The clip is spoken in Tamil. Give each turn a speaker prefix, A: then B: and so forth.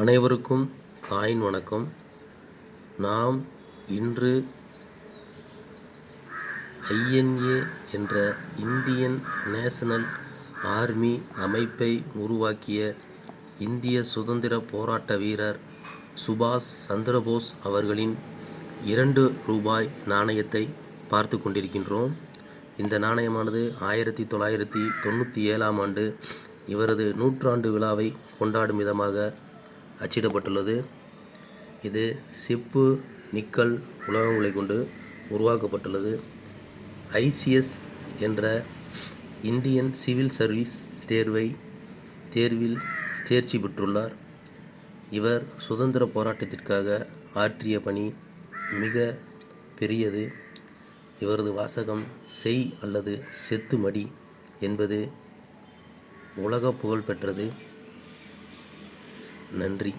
A: அனைவருக்கும் காயின் வணக்கம். நாம் இன்று INA என்ற இந்தியன் நேஷனல் ஆர்மி அமைப்பை உருவாக்கிய இந்திய சுதந்திர போராட்ட வீரர் சுபாஷ் சந்திரபோஸ் அவர்களின் 2 ரூபாய் நாணயத்தை பார்த்து கொண்டிருக்கின்றோம். இந்த நாணயமானது 1997ஆம் ஆண்டு இவரது 100ஆண்டு விழாவை கொண்டாடும் விதமாக அச்சிடப்பட்டுள்ளது. இது செப்பு நிக்கல் உலோகங்களை கொண்டு உருவாக்கப்பட்டுள்ளது. ICS என்ற இந்தியன் சிவில் சர்வீஸ் தேர்வில் தேர்ச்சி பெற்றுள்ளார். இவர் சுதந்திர போராட்டத்திற்காக ஆற்றிய பணி மிக பெரியது. இவரது வாசகம் செய் அல்லது செத்து மடி என்பது உலக புகழ் பெற்றது. நன்றி.